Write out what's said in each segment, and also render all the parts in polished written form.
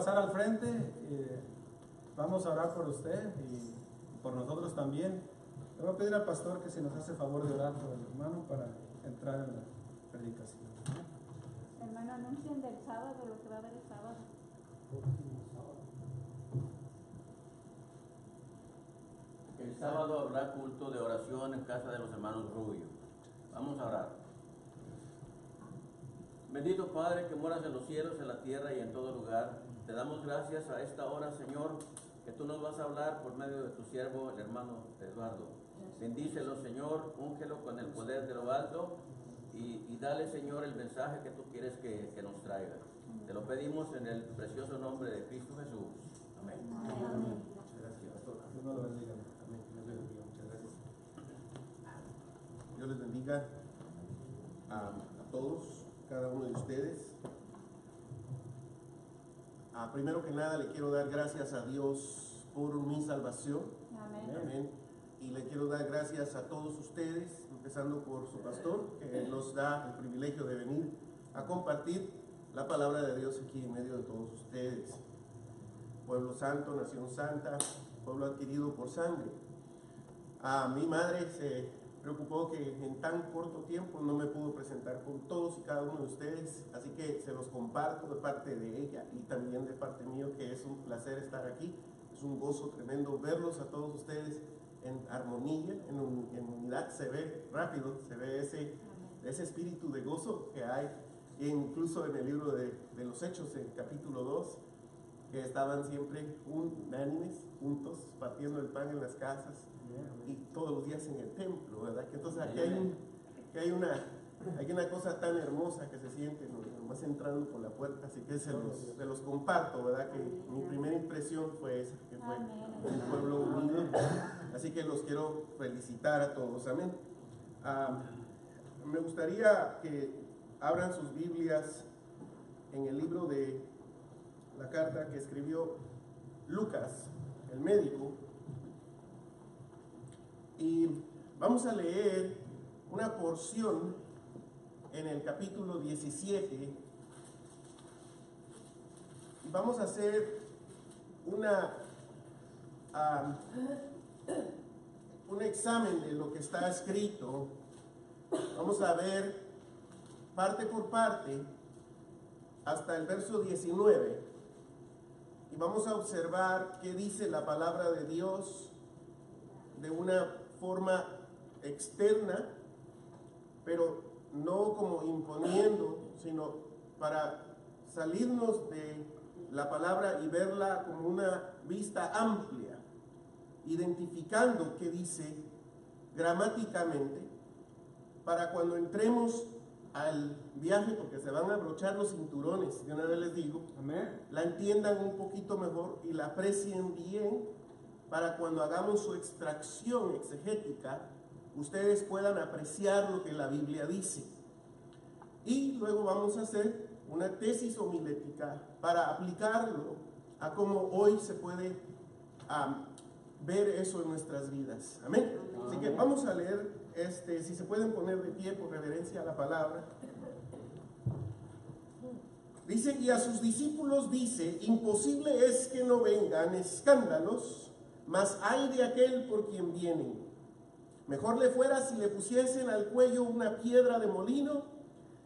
pasar al frente, vamos a orar por usted y por nosotros también. Le voy a pedir al pastor que si nos hace favor de orar por el hermano para entrar en la predicación. Hermano, anuncien del sábado, lo que va a haber el sábado. El sábado habrá culto de oración en casa de los hermanos Rubio. Vamos a orar. Bendito Padre que moras en los cielos, en la tierra y en todo lugar, te damos gracias a esta hora, Señor, que tú nos vas a hablar por medio de tu siervo, el hermano Eduardo. Bendícelo, Señor, úngelo con el poder de lo alto y dale, Señor, el mensaje que tú quieres que nos traiga. Te lo pedimos en el precioso nombre de Cristo Jesús. Amén. Amén. Muchas gracias, pastor. Dios nos lo bendiga. Amén. Dios les bendiga. Muchas gracias. Dios les bendiga a todos, cada uno de ustedes. Primero que nada le quiero dar gracias a Dios por mi salvación. Amén. Amén. Y le quiero dar gracias a todos ustedes, empezando por su pastor, que nos da el privilegio de venir a compartir la palabra de Dios aquí en medio de todos ustedes. Pueblo santo, nación santa, pueblo adquirido por sangre. Mi madre se preocupó que en tan corto tiempo no me pudo presentar con todos y cada uno de ustedes, así que se los comparto de parte de ella y también de parte mío, que es un placer estar aquí. Es un gozo tremendo verlos a todos ustedes en armonía, en unidad. Se ve rápido, se ve ese espíritu de gozo que hay, incluso en el libro de los Hechos, en capítulo 2, que estaban siempre unánimes, juntos, partiendo el pan en las casas y todos los días en el templo, ¿verdad? Que entonces aquí hay una cosa tan hermosa que se siente nomás entrando por la puerta, así que se los comparto, ¿verdad? Que mi primera impresión fue esa, que fue un pueblo unido, así que los quiero felicitar a todos, amén. Me gustaría que abran sus Biblias en el libro de la carta que escribió Lucas, el médico, y vamos a leer una porción en el capítulo 17 y vamos a hacer un examen de lo que está escrito. Vamos a ver parte por parte hasta el verso 19 y vamos a observar qué dice la palabra de Dios de una forma externa, pero no como imponiendo, sino para salirnos de la palabra y verla como una vista amplia, identificando qué dice gramáticamente, para cuando entremos al viaje, porque se van a abrochar los cinturones, de una vez les digo, Amén. la entiendan un poquito mejor y la aprecien bien, para cuando hagamos su extracción exegética, ustedes puedan apreciar lo que la Biblia dice. Y luego vamos a hacer una tesis homilética para aplicarlo a cómo hoy se puede ver eso en nuestras vidas. Amén. Así que vamos a leer, si se pueden poner de pie por reverencia a la palabra. Dice, y a sus discípulos dice, imposible es que no vengan escándalos, mas hay de aquel por quien vienen. Mejor le fuera si le pusiesen al cuello una piedra de molino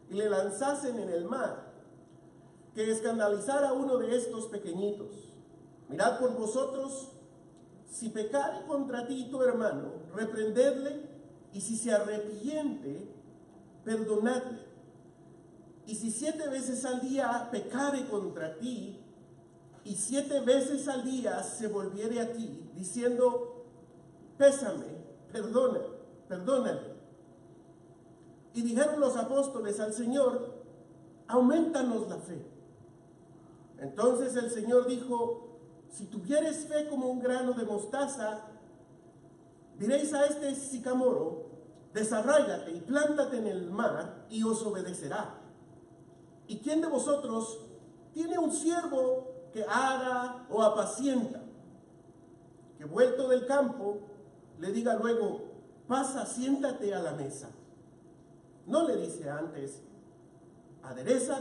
y le lanzasen en el mar, que escandalizar a uno de estos pequeñitos. Mirad por vosotros, si pecare contra ti tu hermano, reprendedle, y si se arrepiente, perdonadle. Y si 7 veces al día pecare contra ti, y 7 veces al día se volviere a ti, diciendo, pésame, perdónale. Y dijeron los apóstoles al Señor, aumentanos la fe. Entonces el Señor dijo, si tuvieres fe como un grano de mostaza, diréis a este sicamoro, desarráigate y plántate en el mar, y os obedecerá. ¿Y quién de vosotros tiene un siervo que ara o apacienta, que vuelto del campo le diga luego, pasa, siéntate a la mesa? No le dice antes, adereza,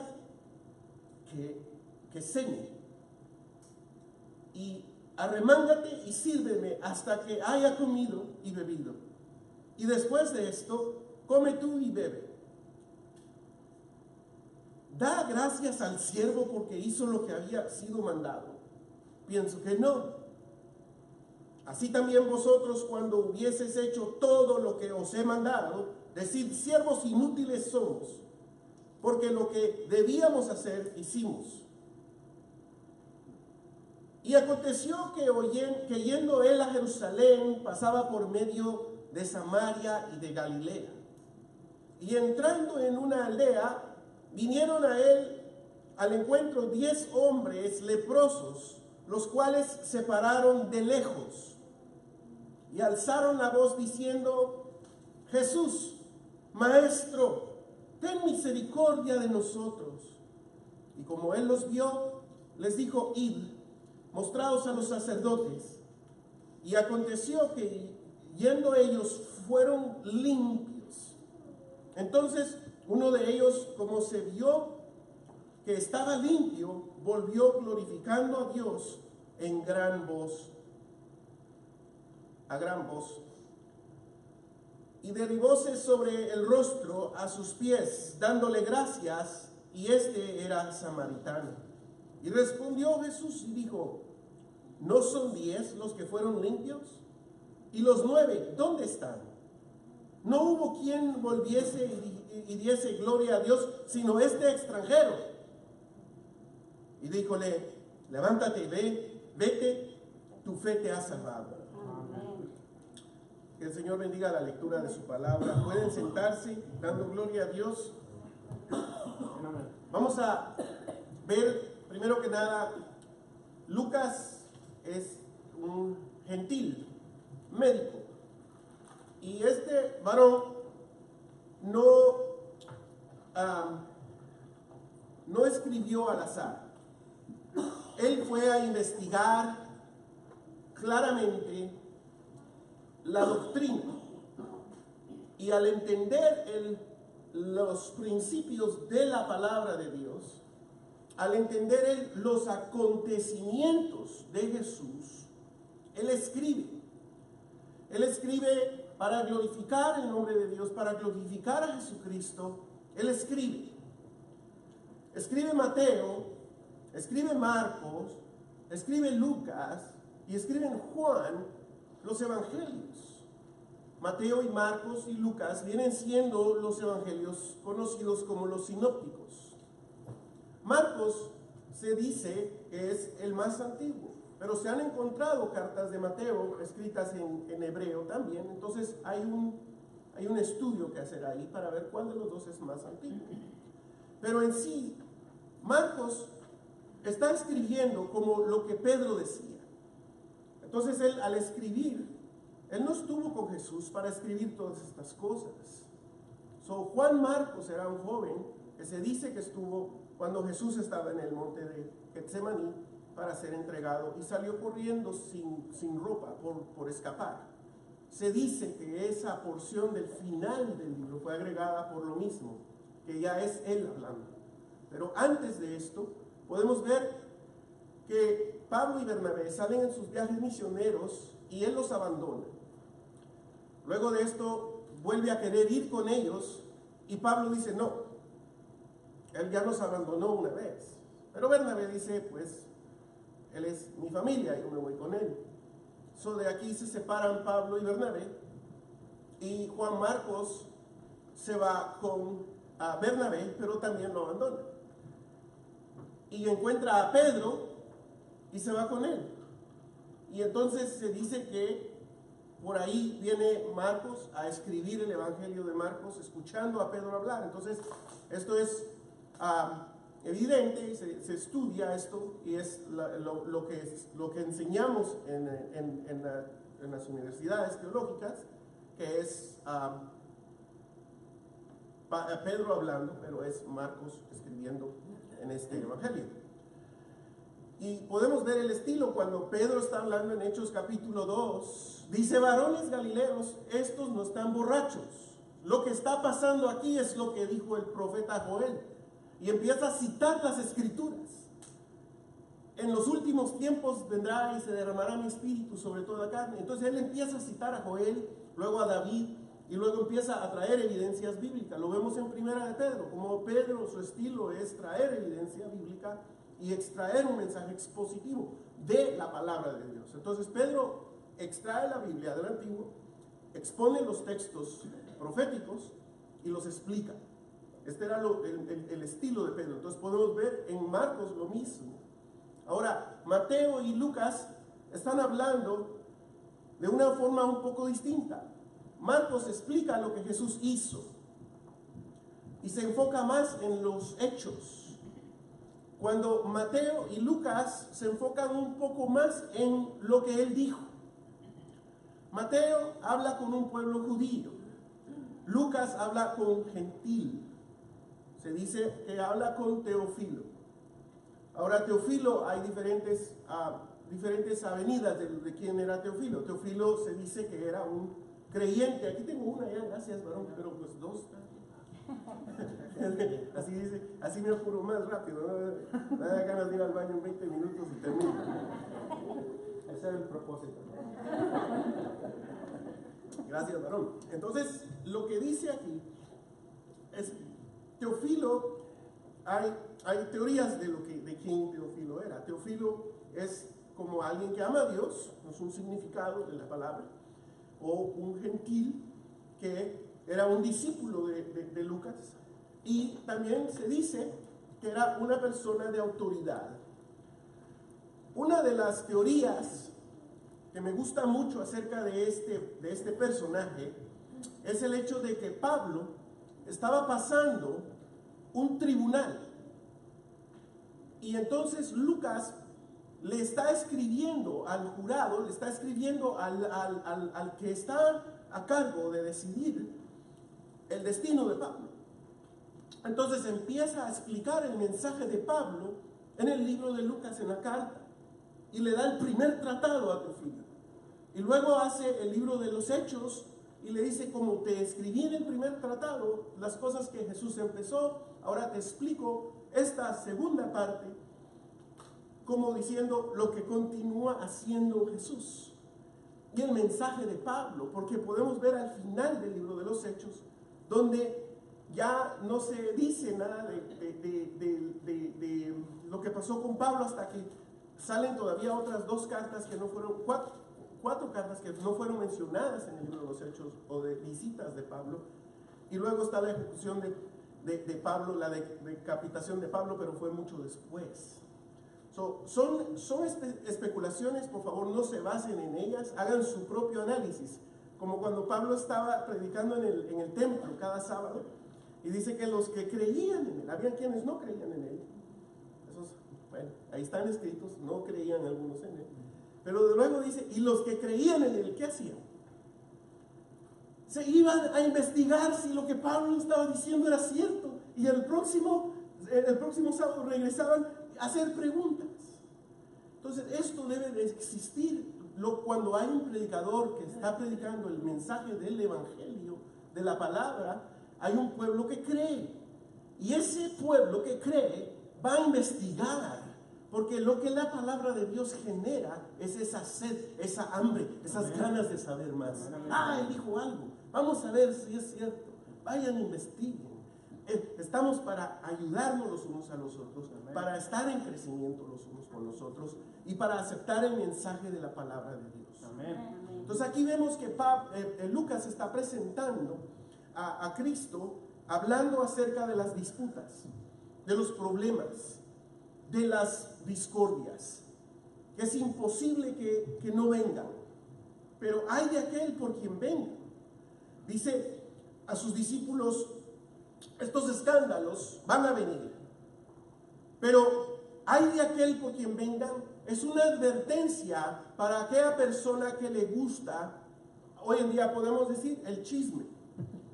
que cene y arremángate y sírveme hasta que haya comido y bebido. Y después de esto, come tú y bebe. ¿Da gracias al siervo porque hizo lo que había sido mandado? Pienso que no. Así también vosotros, cuando hubieseis hecho todo lo que os he mandado, decid: siervos inútiles somos, porque lo que debíamos hacer hicimos. Y aconteció que yendo él a Jerusalén, pasaba por medio de Samaria y de Galilea. Y entrando en una aldea, vinieron a él al encuentro 10 hombres leprosos, los cuales se pararon de lejos y alzaron la voz diciendo: Jesús, Maestro, ten misericordia de nosotros. Y como él los vio, les dijo: id, mostraos a los sacerdotes. Y aconteció que yendo ellos fueron limpios. Entonces uno de ellos, como se vio que estaba limpio, volvió glorificando a Dios en gran voz, a gran voz. Y derribóse sobre el rostro a sus pies, dándole gracias, y este era samaritano. Y respondió Jesús y dijo: ¿no son 10 los que fueron limpios? ¿Y los 9 dónde están? No hubo quien volviese y diese gloria a Dios, sino este extranjero. Y díjole: levántate y vete, tu fe te ha salvado. Amén. Que el Señor bendiga la lectura de su palabra. Pueden sentarse dando gloria a Dios. Vamos a ver, primero que nada, Lucas es un gentil médico. Y este varón no escribió al azar. Él fue a investigar claramente la doctrina. Y al entender los principios de la palabra de Dios, al entender los acontecimientos de Jesús, él escribe. Él escribe para glorificar el nombre de Dios, para glorificar a Jesucristo. Él escribe. Escribe Mateo, escribe Marcos, escribe Lucas y escribe Juan los evangelios. Mateo y Marcos y Lucas vienen siendo los evangelios conocidos como los sinópticos. Marcos se dice que es el más antiguo, pero se han encontrado cartas de Mateo escritas en hebreo también. Entonces hay un estudio que hacer ahí para ver cuál de los dos es más antiguo. Pero en sí, Marcos está escribiendo como lo que Pedro decía. Entonces él, al escribir, él no estuvo con Jesús para escribir todas estas cosas. Juan Marcos era un joven que se dice que estuvo cuando Jesús estaba en el monte de Getsemaní para ser entregado y salió corriendo sin ropa por escapar. Se dice que esa porción del final del libro fue agregada por lo mismo, que ya es él hablando. Pero antes de esto, podemos ver que Pablo y Bernabé salen en sus viajes misioneros y él los abandona. Luego de esto, vuelve a querer ir con ellos y Pablo dice: no, él ya nos abandonó una vez. Pero Bernabé dice: pues, él es mi familia, yo me voy con él. De aquí se separan Pablo y Bernabé, y Juan Marcos se va con Bernabé, pero también lo abandona. Y encuentra a Pedro y se va con él. Y entonces se dice que por ahí viene Marcos a escribir el Evangelio de Marcos, escuchando a Pedro hablar. Entonces, esto es evidente, se estudia esto, y es lo que enseñamos en las universidades teológicas, que es Pedro hablando, pero es Marcos escribiendo en este Evangelio. Y podemos ver el estilo cuando Pedro está hablando en Hechos capítulo 2. Dice: varones galileos, estos no están borrachos. Lo que está pasando aquí es lo que dijo el profeta Joel. Y empieza a citar las escrituras. en los últimos tiempos vendrá y se derramará mi espíritu sobre toda carne. Entonces él empieza a citar a Joel, luego a David, y luego empieza a traer evidencias bíblicas. Lo vemos en Primera de Pedro, como Pedro, su estilo es traer evidencia bíblica y extraer un mensaje expositivo de la palabra de Dios. Entonces Pedro extrae la Biblia del Antiguo, expone los textos proféticos y los explica. Este era el estilo de Pedro. Entonces podemos ver en Marcos lo mismo. Ahora, Mateo y Lucas están hablando de una forma un poco distinta. Marcos explica lo que Jesús hizo y se enfoca más en los hechos, cuando Mateo y Lucas se enfocan un poco más en lo que él dijo. Mateo habla con un pueblo judío, Lucas habla con gentil, se dice que habla con Teófilo. Ahora, Teófilo, hay diferentes avenidas de quién era Teófilo. Teófilo se dice que era un creyente. Aquí tengo una ya, gracias, varón, pero pues dos. Así dice, así me apuro más rápido, ¿no? Me da ganas de ir al baño en 20 minutos y termino. Ese era el propósito. Gracias, varón. Entonces, lo que dice aquí es, Teófilo, hay teorías de quién Teófilo era. Teófilo es como alguien que ama a Dios, no es un significado de la palabra, o un gentil que era un discípulo de Lucas, y también se dice que era una persona de autoridad. Una de las teorías que me gusta mucho acerca de este personaje es el hecho de que Pablo estaba pasando un tribunal, y entonces Lucas le está escribiendo al jurado, le está escribiendo al que está a cargo de decidir el destino de Pablo. Entonces empieza a explicar el mensaje de Pablo en el libro de Lucas, en la carta, y le da el primer tratado a Teófilo. Y luego hace el libro de los Hechos y le dice, como te escribí en el primer tratado las cosas que Jesús empezó, ahora te explico esta segunda parte, como diciendo lo que continúa haciendo Jesús. Y el mensaje de Pablo, porque podemos ver al final del libro de los Hechos, donde ya no se dice nada de lo que pasó con Pablo, hasta que salen todavía otras dos cartas que no fueron, cuatro cartas que no fueron mencionadas en el libro de los Hechos, o de visitas de Pablo. Y luego está la ejecución de Pablo, la decapitación de Pablo, pero fue mucho después. Son especulaciones, por favor no se basen en ellas, hagan su propio análisis, como cuando Pablo estaba predicando en el templo cada sábado, y dice que los que creían en él, había quienes no creían en él, esos, bueno, ahí están escritos, no creían algunos en él, pero luego dice, y los que creían en él, ¿qué hacían? Se iban a investigar si lo que Pablo estaba diciendo era cierto, y el próximo sábado regresaban a hacer preguntas. Entonces esto debe de existir cuando hay un predicador que está predicando el mensaje del evangelio, de la palabra. Hay un pueblo que cree, y ese pueblo que cree va a investigar, porque lo que la palabra de Dios genera es esa sed, esa hambre, esas ganas de saber más. Él dijo algo, vamos a ver si es cierto, vayan, investiguen. Estamos para ayudarnos los unos a los otros, para estar en crecimiento los unos con los otros, y para aceptar el mensaje de la palabra de Dios. Amén. Entonces aquí vemos que Lucas está presentando a Cristo, hablando acerca de las disputas, de los problemas, de las discordias, que es imposible que no vengan, pero hay de aquel por quien venga. Dice a sus discípulos, estos escándalos van a venir, pero hay de aquel por quien vengan. Es una advertencia para aquella persona que le gusta, hoy en día podemos decir, el chisme.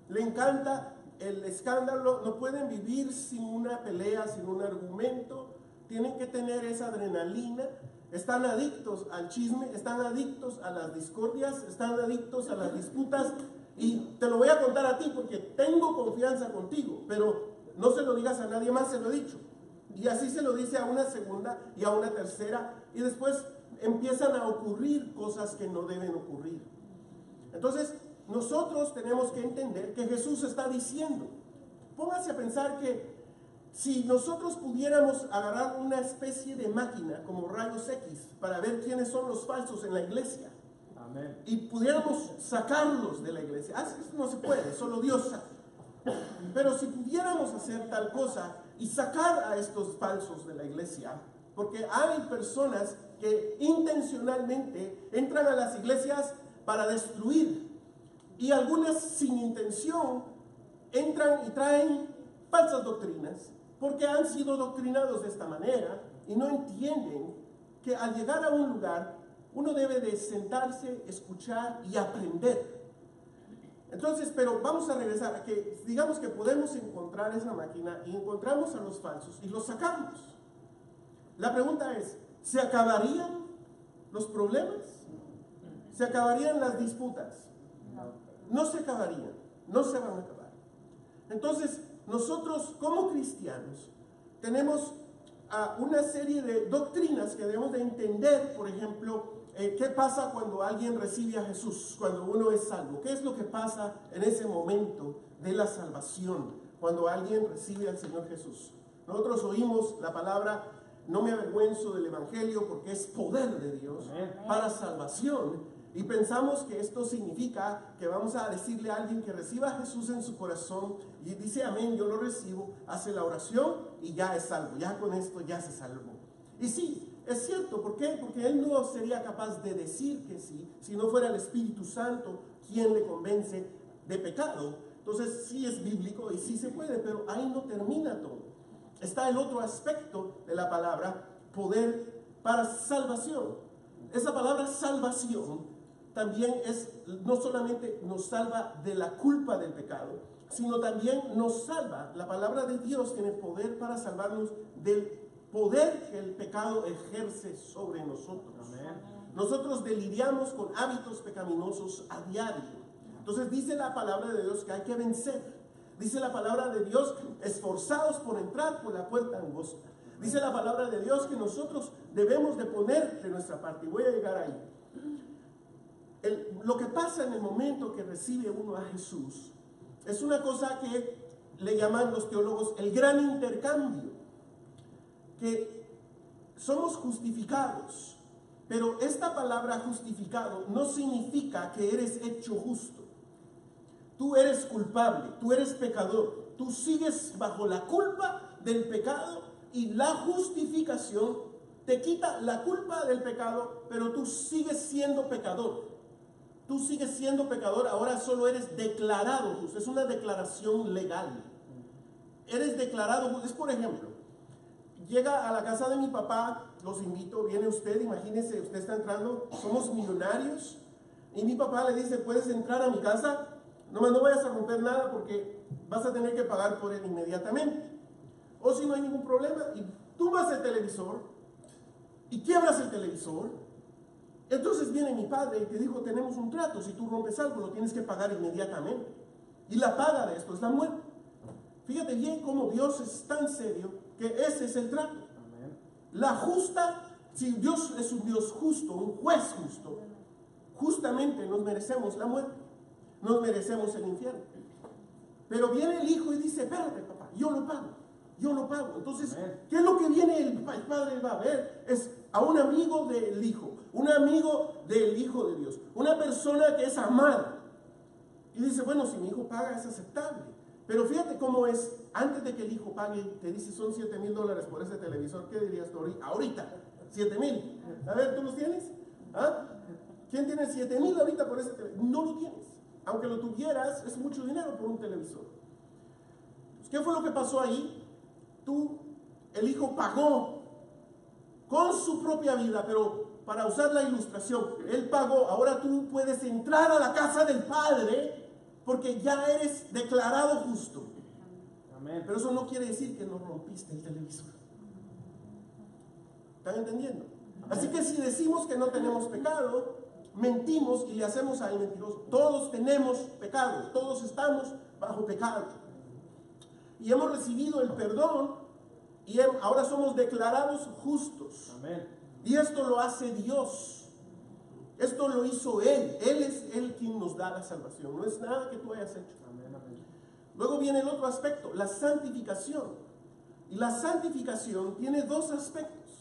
Le encanta el escándalo, no pueden vivir sin una pelea, sin un argumento, tienen que tener esa adrenalina, están adictos al chisme, están adictos a las discordias, están adictos a las disputas, y te lo voy a contar a ti porque tengo confianza contigo, pero no se lo digas a nadie más, se lo he dicho. Y así se lo dice a una segunda y a una tercera, y después empiezan a ocurrir cosas que no deben ocurrir. Entonces, nosotros tenemos que entender que Jesús está diciendo, póngase a pensar que si nosotros pudiéramos agarrar una especie de máquina como rayos X para ver quiénes son los falsos en la iglesia, Amén. y pudiéramos sacarlos de la iglesia, eso no se puede, solo Dios sabe. Pero si pudiéramos hacer tal cosa y sacar a estos falsos de la iglesia, porque hay personas que intencionalmente entran a las iglesias para destruir, y algunas sin intención entran y traen falsas doctrinas, porque han sido doctrinados de esta manera y no entienden que al llegar a un lugar uno debe de sentarse, escuchar y aprender. Entonces, pero vamos a regresar a que digamos que podemos encontrar esa máquina y encontramos a los falsos y los sacamos. La pregunta es, ¿se acabarían los problemas? ¿Se acabarían las disputas? No se acabarían, no se van a acabar. Entonces, nosotros como cristianos tenemos una serie de doctrinas que debemos de entender. Por ejemplo, ¿qué pasa cuando alguien recibe a Jesús? Cuando uno es salvo, ¿qué es lo que pasa en ese momento de la salvación? Cuando alguien recibe al Señor Jesús. Nosotros oímos la palabra, no me avergüenzo del Evangelio porque es poder de Dios para salvación. Y pensamos que esto significa que vamos a decirle a alguien que reciba a Jesús en su corazón y dice amén, yo lo recibo, hace la oración y ya es salvo, ya con esto ya se salvó. Y sí, es cierto, ¿por qué? Porque él no sería capaz de decir que sí, si no fuera el Espíritu Santo quien le convence de pecado. Entonces sí es bíblico y sí se puede, pero ahí no termina todo. Está el otro aspecto de la palabra, poder para salvación. Esa palabra salvación también no solamente nos salva de la culpa del pecado, sino también nos salva. La palabra de Dios tiene poder para salvarnos del poder que el pecado ejerce sobre nosotros. Amén. Nosotros lidiamos con hábitos pecaminosos a diario. Entonces dice la palabra de Dios que hay que vencer. Dice la palabra de Dios, esforzados por entrar por la puerta angosta. Dice la palabra de Dios que nosotros debemos de poner de nuestra parte. Y voy a llegar ahí. Lo que pasa en el momento que recibe uno a Jesús es una cosa que le llaman los teólogos el gran intercambio, que somos justificados, pero esta palabra justificado no significa que eres hecho justo. Tú eres culpable, tú eres pecador, tú sigues bajo la culpa del pecado y la justificación te quita la culpa del pecado, pero tú sigues siendo pecador. Tú sigues siendo pecador, ahora solo eres declarado justo. Es una declaración legal. Eres declarado justo. Es, por ejemplo, llega a la casa de mi papá, los invito, viene usted, imagínese, usted está entrando, somos millonarios, y mi papá le dice, ¿puedes entrar a mi casa? Nomás no vayas a romper nada porque vas a tener que pagar por él inmediatamente. O si no hay ningún problema, y tú vas al televisor, y quiebras el televisor. Entonces viene mi padre y te dijo, tenemos un trato, si tú rompes algo lo tienes que pagar inmediatamente. Y la paga de esto es la muerte. Fíjate bien cómo Dios es tan serio que ese es el trato. Amén. La justa, si Dios es un Dios justo, un juez justo, justamente nos merecemos la muerte, nos merecemos el infierno. Pero viene el hijo y dice, espérate papá, yo lo pago. Yo lo pago. Entonces, Amén. ¿qué es lo que viene el padre va a ver? Es a un amigo del hijo, un amigo del hijo de Dios, una persona que es amada. Y dice, bueno, si mi hijo paga es aceptable. Pero fíjate cómo es, antes de que el hijo pague, te dice, son $7,000 por ese televisor. ¿Qué dirías tú ahorita? 7,000. A ver, ¿tú los tienes? ¿Ah? ¿Quién tiene 7,000 ahorita por ese televisor? No lo tienes. Aunque lo tuvieras, es mucho dinero por un televisor. ¿Qué fue lo que pasó ahí? El hijo pagó con su propia vida, pero para usar la ilustración, él pagó, ahora tú puedes entrar a la casa del Padre porque ya eres declarado justo. Amén. Pero eso no quiere decir que no rompiste el televisor. ¿Están entendiendo? Así que si decimos que no tenemos pecado, mentimos y le hacemos al mentiroso. Todos tenemos pecado, todos estamos bajo pecado. Y hemos recibido el perdón y ahora somos declarados justos. Amén. Y esto lo hace Dios. Esto lo hizo Él. Él es Él quien nos da la salvación. No es nada que tú hayas hecho. Amén, amén. Luego viene el otro aspecto, la santificación. Y la santificación tiene dos aspectos.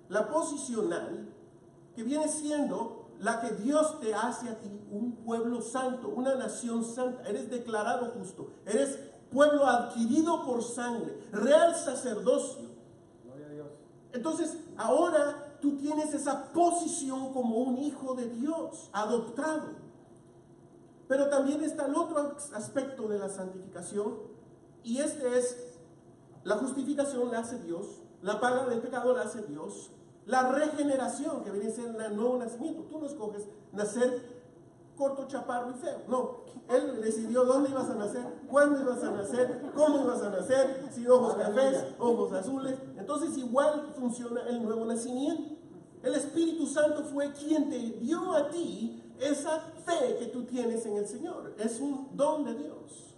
La posicional, que viene siendo la que Dios te hace a ti un pueblo santo, una nación santa. Eres declarado justo. Eres pueblo adquirido por sangre, real sacerdocio. Gloria a Dios. Entonces, ahora tú tienes esa posición como un hijo de Dios, adoptado. Pero también está el otro aspecto de la santificación, y este es: la justificación la hace Dios, la paga del pecado la hace Dios, la regeneración, que viene a ser el nuevo nacimiento. Tú no escoges nacer corto, chaparro y feo. No, Él decidió dónde ibas a nacer, cuándo ibas a nacer, cómo ibas a nacer, si ojos cafés, ojos azules. Entonces igual funciona el nuevo nacimiento. El Espíritu Santo fue quien te dio a ti esa fe que tú tienes en el Señor. Es un don de Dios.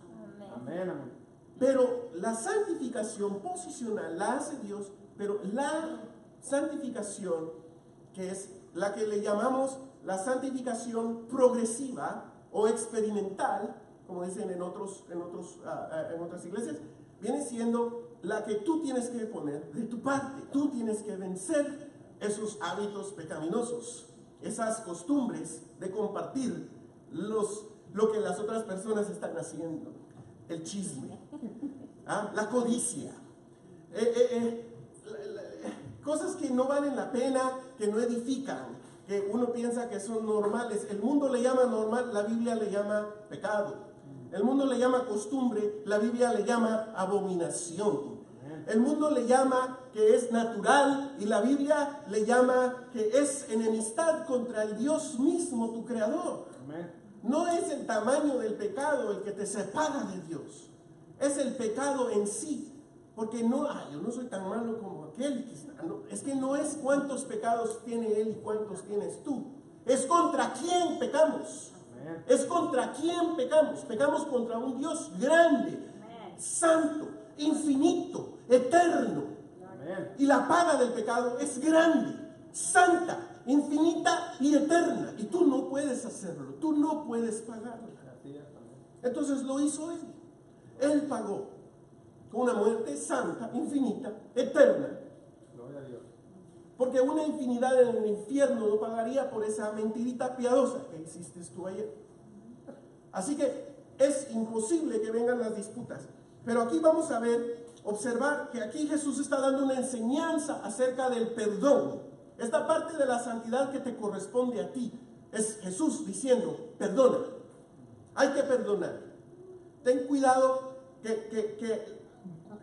Amén, amén. Pero la santificación posicional la hace Dios, pero la santificación, que es la que le llamamos la santificación progresiva o experimental, como dicen en otras iglesias, viene siendo la que tú tienes que poner de tu parte. Tú tienes que vencer esos hábitos pecaminosos, esas costumbres de compartir lo que las otras personas están haciendo, el chisme, la codicia, cosas que no valen la pena, que no edifican, que uno piensa que son normales. El mundo le llama normal, la Biblia le llama pecado. El mundo le llama costumbre, la Biblia le llama abominación. El mundo le llama que es natural, y la Biblia le llama que es enemistad contra el Dios mismo, tu creador. No es el tamaño del pecado el que te separa de Dios, es el pecado en sí. Porque yo no soy tan malo como aquel que está. No, es que no es cuántos pecados tiene él y cuántos tienes tú. Es contra quién pecamos. Amén. Es contra quién pecamos. Pecamos contra un Dios grande, amén, santo, infinito, eterno. Amén. Y la paga del pecado es grande, santa, infinita y eterna. Y tú no puedes hacerlo. Tú no puedes pagarlo. Entonces lo hizo Él. Él pagó con una muerte santa, infinita, eterna. Gloria a Dios. Porque una infinidad en el infierno no pagaría por esa mentirita piadosa que hiciste tú ayer. Así que es imposible que vengan las disputas. Pero aquí vamos a observar que aquí Jesús está dando una enseñanza acerca del perdón. Esta parte de la santidad que te corresponde a ti es Jesús diciendo: perdona. Hay que perdonar. Ten cuidado que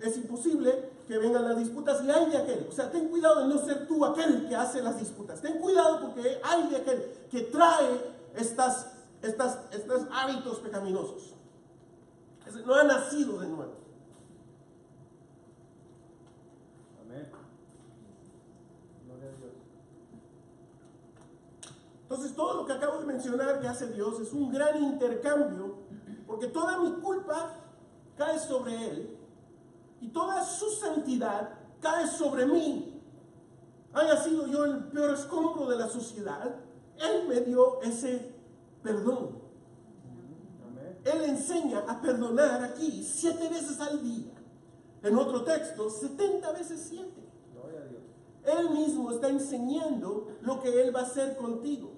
es imposible que vengan las disputas y hay de aquel. O sea, ten cuidado de no ser tú aquel que hace las disputas. Ten cuidado porque hay de aquel que trae estos hábitos pecaminosos. No ha nacido de nuevo. Amén. Gloria a Dios. Entonces, todo lo que acabo de mencionar que hace Dios es un gran intercambio, porque toda mi culpa cae sobre Él y toda su santidad cae sobre mí. Haya sido yo el peor escombro de la sociedad, Él me dio ese perdón. Amén. Él enseña a perdonar aquí 7 veces al día. En otro texto, 70 veces 7. Gloria a Dios. Él mismo está enseñando lo que Él va a hacer contigo.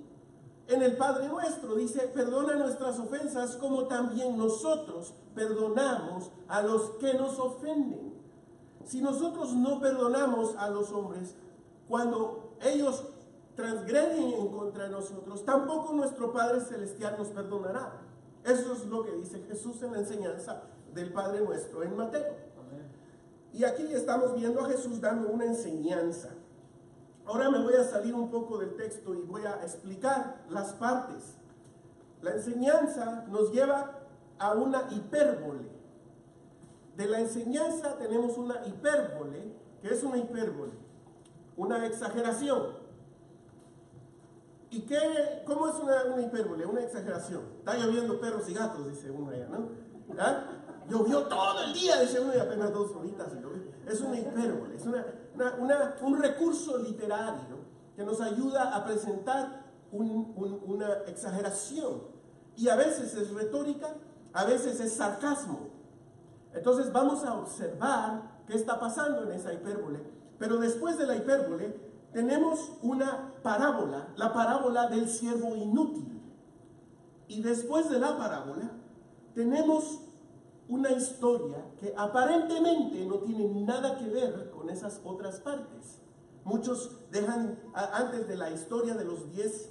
En el Padre Nuestro dice: perdona nuestras ofensas como también nosotros perdonamos a los que nos ofenden. Si nosotros no perdonamos a los hombres cuando ellos transgreden en contra de nosotros, tampoco nuestro Padre Celestial nos perdonará. Eso es lo que dice Jesús en la enseñanza del Padre Nuestro en Mateo. Amén. Y aquí estamos viendo a Jesús dando una enseñanza. Ahora me voy a salir un poco del texto y voy a explicar las partes. La enseñanza nos lleva a una hipérbole. De la enseñanza tenemos una hipérbole. ¿Qué es una hipérbole? Una exageración. ¿Y cómo es una hipérbole? Una exageración. Está lloviendo perros y gatos, dice uno allá, ¿no? ¿Ah? Llovió todo el día, dice uno, y apenas 2 horitas y llovió. Es una hipérbole, es un recurso literario que nos ayuda a presentar una exageración. Y a veces es retórica, a veces es sarcasmo. Entonces vamos a observar qué está pasando en esa hipérbole. Pero después de la hipérbole tenemos una parábola, la parábola del siervo inútil. Y después de la parábola tenemos una historia que aparentemente no tiene nada que ver con esas otras partes. Muchos dejan, antes de la historia de los 10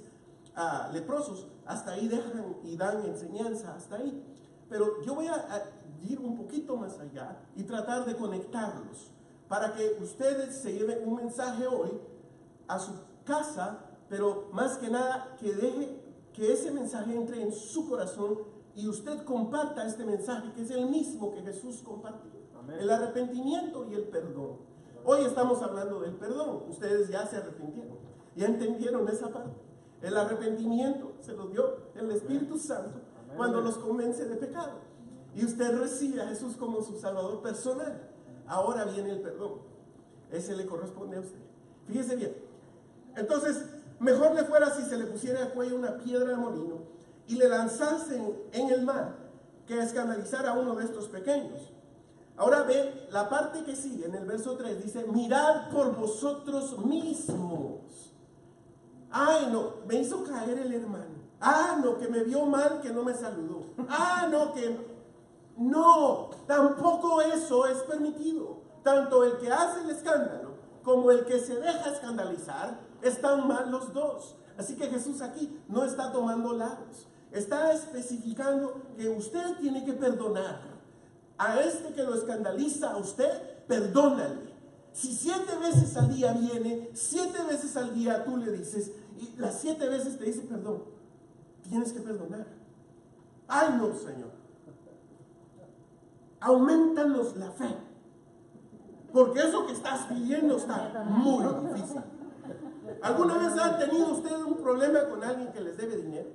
leprosos, hasta ahí dejan y dan enseñanza, hasta ahí. Pero yo voy a ir un poquito más allá y tratar de conectarlos para que ustedes se lleven un mensaje hoy a su casa, pero más que nada que deje que ese mensaje entre en su corazón y usted comparta este mensaje que es el mismo que Jesús compartió. Amén. El arrepentimiento y el perdón. Hoy estamos hablando del perdón. Ustedes ya se arrepintieron, ya entendieron esa parte. El arrepentimiento se lo dio el Espíritu Santo cuando los convence de pecado. Y usted recibe a Jesús como su Salvador personal. Ahora viene el perdón. Ese le corresponde a usted. Fíjese bien. Entonces, mejor le fuera si se le pusiera al cuello una piedra de molino y le lanzasen en el mar que escandalizar a uno de estos pequeños. Ahora ve la parte que sigue en el verso 3. Dice, mirad por vosotros mismos. Ay, no, me hizo caer el hermano. Ah, no, que me vio mal, que no me saludó. Ah, no, que... No, tampoco eso es permitido. Tanto el que hace el escándalo como el que se deja escandalizar están mal los dos. Así que Jesús aquí no está tomando lados. Está especificando que usted tiene que perdonar. A este que lo escandaliza a usted, perdónale. Si 7 veces al día viene, 7 veces al día tú le dices, y las 7 veces te dice perdón, tienes que perdonar. Ay, no, Señor. Aumentanos la fe. Porque eso que estás pidiendo está muy difícil. ¿Alguna vez han tenido ustedes un problema con alguien que les debe dinero?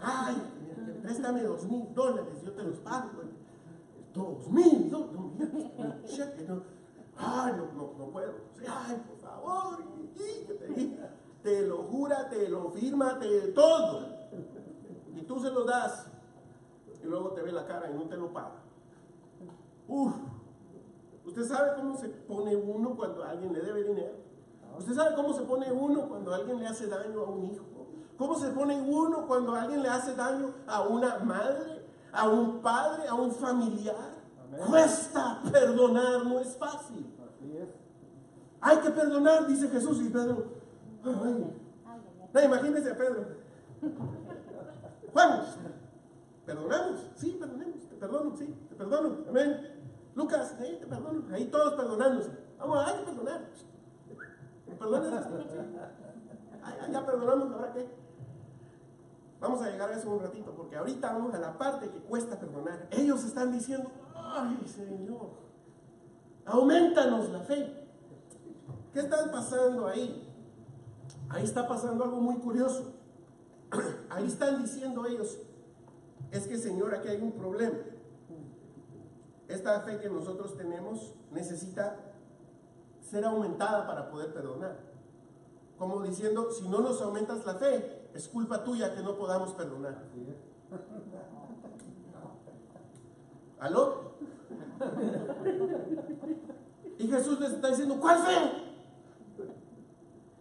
Ay, préstame $2,000, yo te los pago. $2,000, no, cheque, no. Ay, no puedo. Ay, por favor, te lo jura, te lo firma, todo. Y tú se lo das. Y luego te ve la cara y no te lo paga. ¿Usted sabe cómo se pone uno cuando alguien le debe dinero? ¿Usted sabe cómo se pone uno cuando alguien le hace daño a un hijo? ¿Cómo se pone uno cuando alguien le hace daño a una madre, a un padre, a un familiar? Amén. Cuesta perdonar, no es fácil. Así es. Hay que perdonar, dice Jesús, y Pedro, no, imagínese a Pedro. Juan, ¿perdonamos? Sí, perdonemos, te perdono, sí, te perdono, amén. Lucas, te perdono, ahí todos perdonándose. Vamos, hay que perdonar. ¿Perdonas? Ya perdonamos, ¿ahora qué? Vamos a llegar a eso un ratito, porque ahorita vamos a la parte que cuesta perdonar. Ellos están diciendo, ay, Señor, aumentanos la fe. ¿Qué está pasando ahí? Ahí está pasando algo muy curioso. Ahí están diciendo ellos, es que, Señor, aquí hay un problema. Esta fe que nosotros tenemos necesita ser aumentada para poder perdonar. Como diciendo, si no nos aumentas la fe, es culpa tuya que no podamos perdonar. ¿Aló? Y Jesús les está diciendo, ¿cuál fe?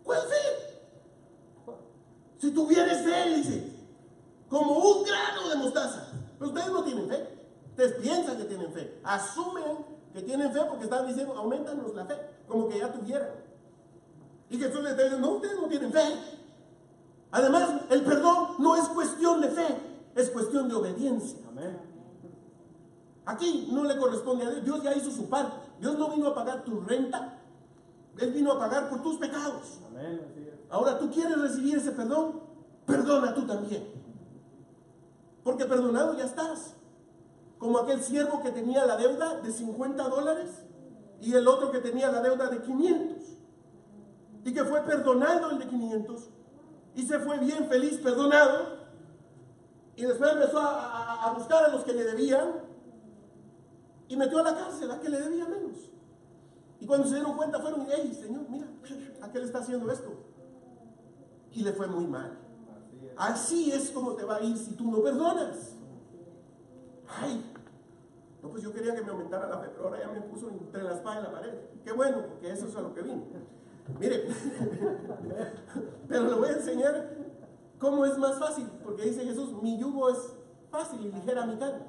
¿Cuál fe? Si tuvieres fe, dice, como un grano de mostaza. Pero ustedes no tienen fe. Ustedes piensan que tienen fe. Asumen que tienen fe porque están diciendo, aumentanos la fe. Como que ya tuvieran. Y Jesús les está diciendo, no, ustedes no tienen fe. Además, el perdón no es cuestión de fe, es cuestión de obediencia. Amén. Aquí no le corresponde a Dios. Dios ya hizo su parte. Dios no vino a pagar tu renta. Él vino a pagar por tus pecados. Amén. Ahora, ¿tú quieres recibir ese perdón? Perdona tú también. Porque perdonado ya estás. Como aquel siervo que tenía la deuda de $50 y el otro que tenía la deuda de 500. Y que fue perdonado el de 500 y se fue bien feliz, perdonado. Y después empezó a buscar a los que le debían y metió a la cárcel a que le debía menos. Y cuando se dieron cuenta fueron, hey, Señor, mira, aquel está haciendo esto. Y le fue muy mal. Así es como te va a ir si tú no perdonas. Ay, no, pues yo quería que me aumentara la fe, pero ahora ya me puso entre la espada y la pared. Qué bueno, porque eso es a lo que vine. Mire, pero le voy a enseñar cómo es más fácil, porque dice Jesús, mi yugo es fácil y ligera mi carga.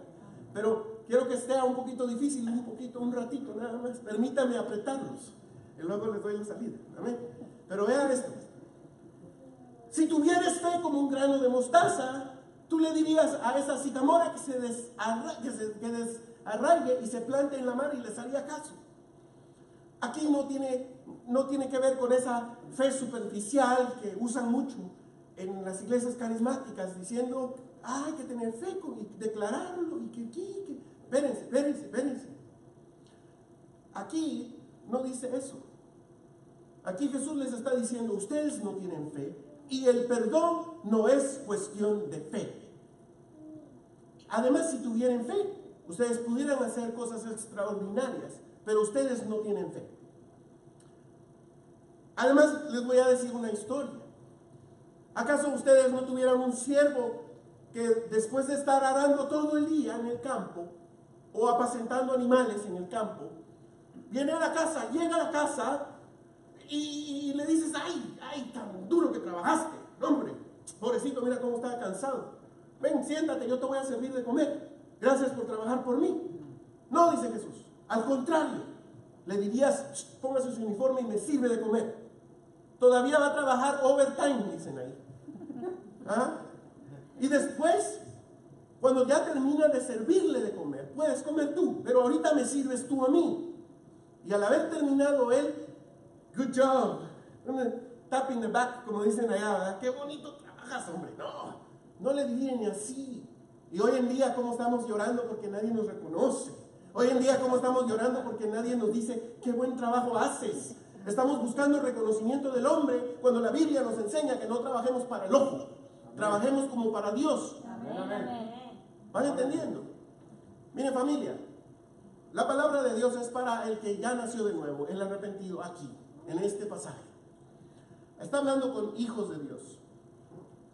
Pero quiero que sea un poquito difícil, un ratito nada más. Permítame apretarlos y luego les doy la salida. Amén. Pero vean esto. Si tuvieras fe como un grano de mostaza, tú le dirías a esa sicamora que se desarraigue y se plante en la mar y les haría caso. Aquí no tiene que ver con esa fe superficial que usan mucho en las iglesias carismáticas, diciendo, hay que tener fe y declararlo, y que. Espérense. Aquí no dice eso. Aquí Jesús les está diciendo, ustedes no tienen fe, y el perdón no es cuestión de fe. Además, si tuvieran fe, ustedes pudieran hacer cosas extraordinarias, pero ustedes no tienen fe. Además, les voy a decir una historia. ¿Acaso ustedes no tuvieran un siervo que después de estar arando todo el día en el campo o apacentando animales en el campo, viene a la casa, llega a la casa y le dices, ay, tan duro que trabajaste, hombre, pobrecito, mira cómo estaba cansado, ven, siéntate, yo te voy a servir de comer, gracias por trabajar por mí? No, dice Jesús, al contrario, le dirías, póngase su uniforme y me sirve de comer, todavía va a trabajar overtime, dicen ahí. ¿Ah? Y después, cuando ya termina de servirle de comer, puedes comer tú, pero ahorita me sirves tú a mí. Y al haber terminado él, good job, tap in the back, como dicen allá, ¿verdad? Qué bonito trabajas, hombre. No le dirían ni así. Y hoy en día, ¿cómo estamos llorando porque nadie nos reconoce? Hoy en día, ¿cómo estamos llorando porque nadie nos dice qué buen trabajo haces? Estamos buscando el reconocimiento del hombre cuando la Biblia nos enseña que no trabajemos para el ojo, trabajemos como para Dios. Amén. ¿Van entendiendo? Miren, familia, la palabra de Dios es para el que ya nació de nuevo, el arrepentido, aquí, en este pasaje. Está hablando con hijos de Dios.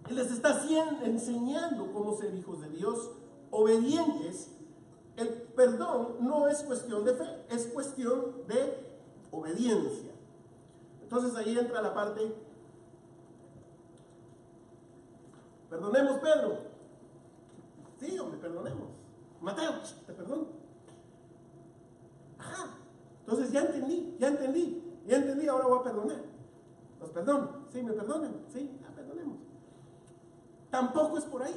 Él les está enseñando cómo ser hijos de Dios, obedientes. El perdón no es cuestión de fe, es cuestión de obediencia. Entonces ahí entra la parte, perdonemos, Pedro. Sí, hombre, perdonemos. Mateo, te perdono. Ajá. Entonces ya entendí, ahora voy a perdonar. Los perdono. Sí, me perdonan. Sí, perdonemos. Tampoco es por ahí.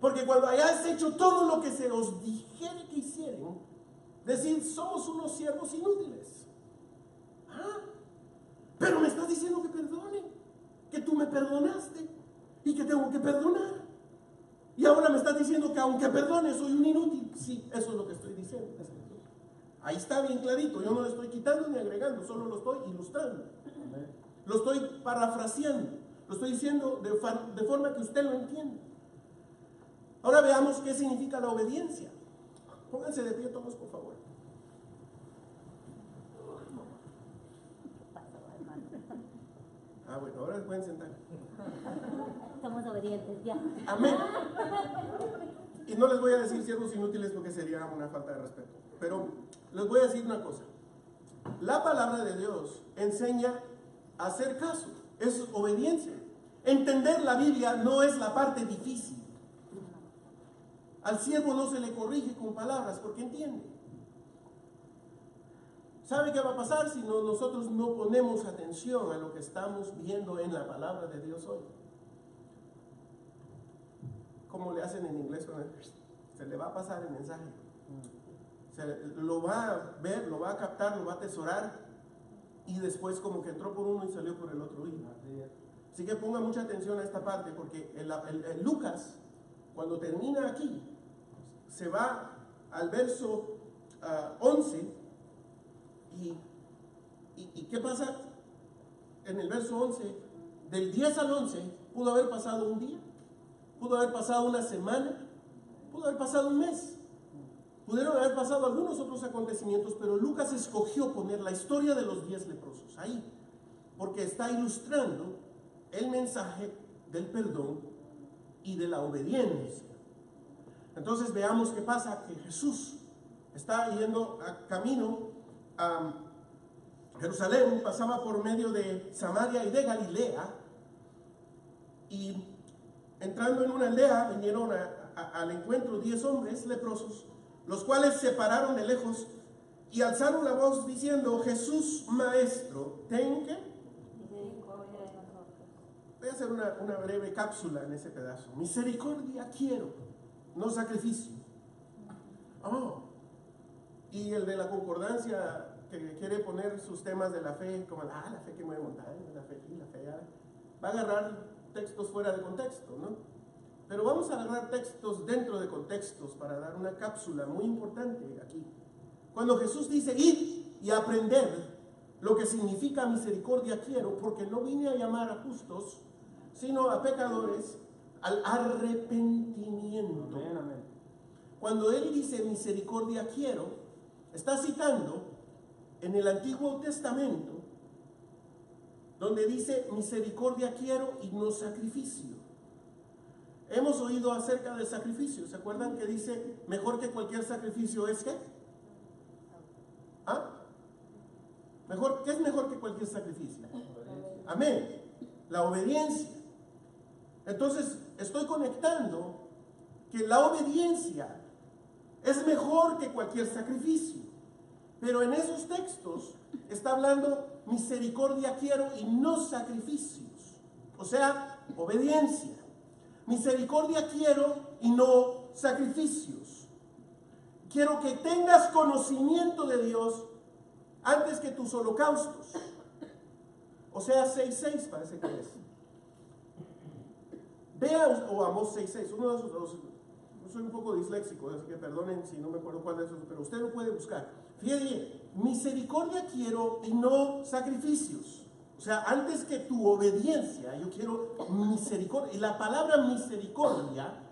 Porque cuando hayas hecho todo lo que se os dijere que hicieron, decir, somos unos siervos inútiles. Pero me estás diciendo que perdone, que tú me perdonaste y que tengo que perdonar. Y ahora me estás diciendo que aunque perdone soy un inútil. Sí, eso es lo que estoy diciendo. Ahí está bien clarito, yo no le estoy quitando ni agregando, solo lo estoy ilustrando. Lo estoy parafraseando, lo estoy diciendo de forma que usted lo entienda. Ahora veamos qué significa la obediencia. Pónganse de pie todos, por favor. Bueno, ahora pueden sentar. Somos obedientes, ya. Amén. Y no les voy a decir siervos inútiles porque sería una falta de respeto. Pero les voy a decir una cosa. La palabra de Dios enseña a hacer caso. Es obediencia. Entender la Biblia no es la parte difícil. Al siervo no se le corrige con palabras porque entiende. ¿Sabe qué va a pasar si nosotros no ponemos atención a lo que estamos viendo en la palabra de Dios hoy? ¿Cómo le hacen en inglés? Se le va a pasar el mensaje. Lo va a ver, lo va a captar, lo va a atesorar y después como que entró por uno y salió por el otro oído. Así que ponga mucha atención a esta parte porque el Lucas, cuando termina aquí, se va al verso 11 y ¿qué pasa? En el verso 11, del 10 al 11, pudo haber pasado un día, pudo haber pasado una semana, pudo haber pasado un mes. Pudieron haber pasado algunos otros acontecimientos, pero Lucas escogió poner la historia de los 10 leprosos ahí, porque está ilustrando el mensaje del perdón y de la obediencia. Entonces veamos qué pasa, que Jesús está yendo camino a Jerusalén, pasaba por medio de Samaria y de Galilea, y entrando en una aldea vinieron al encuentro 10 hombres leprosos, los cuales se pararon de lejos y alzaron la voz diciendo: Jesús, Maestro, ten que... Misericordia de nosotros. Voy a hacer una breve cápsula en ese pedazo. Misericordia quiero, no sacrificio. Oh. Y el de la concordancia, que quiere poner sus temas de la fe, como la fe que mueve montañas, la fe aquí, la fe allá, va a agarrar textos fuera de contexto, ¿no? Pero vamos a agarrar textos dentro de contextos para dar una cápsula muy importante aquí. Cuando Jesús dice: id y aprender lo que significa misericordia quiero, porque no vine a llamar a justos, sino a pecadores al arrepentimiento. Amén, amén. Cuando él dice misericordia quiero, está citando en el Antiguo Testamento, donde dice misericordia quiero y no sacrificio. Hemos oído acerca del sacrificio. ¿Se acuerdan que dice mejor que cualquier sacrificio es qué? ¿Ah? ¿Qué es mejor que cualquier sacrificio? Amén. La obediencia. Entonces estoy conectando que la obediencia es mejor que cualquier sacrificio. Pero en esos textos está hablando misericordia quiero y no sacrificios. O sea, obediencia. Misericordia quiero y no sacrificios. Quiero que tengas conocimiento de Dios antes que tus holocaustos. O sea, 6:6 parece que es. Vea, o Amós 6:6, uno de esos dos. Yo soy un poco disléxico, así que perdonen si no me acuerdo cuál de esos, pero usted lo puede buscar. Fíjate bien, misericordia quiero y no sacrificios. O sea, antes que tu obediencia, yo quiero misericordia. Y la palabra misericordia,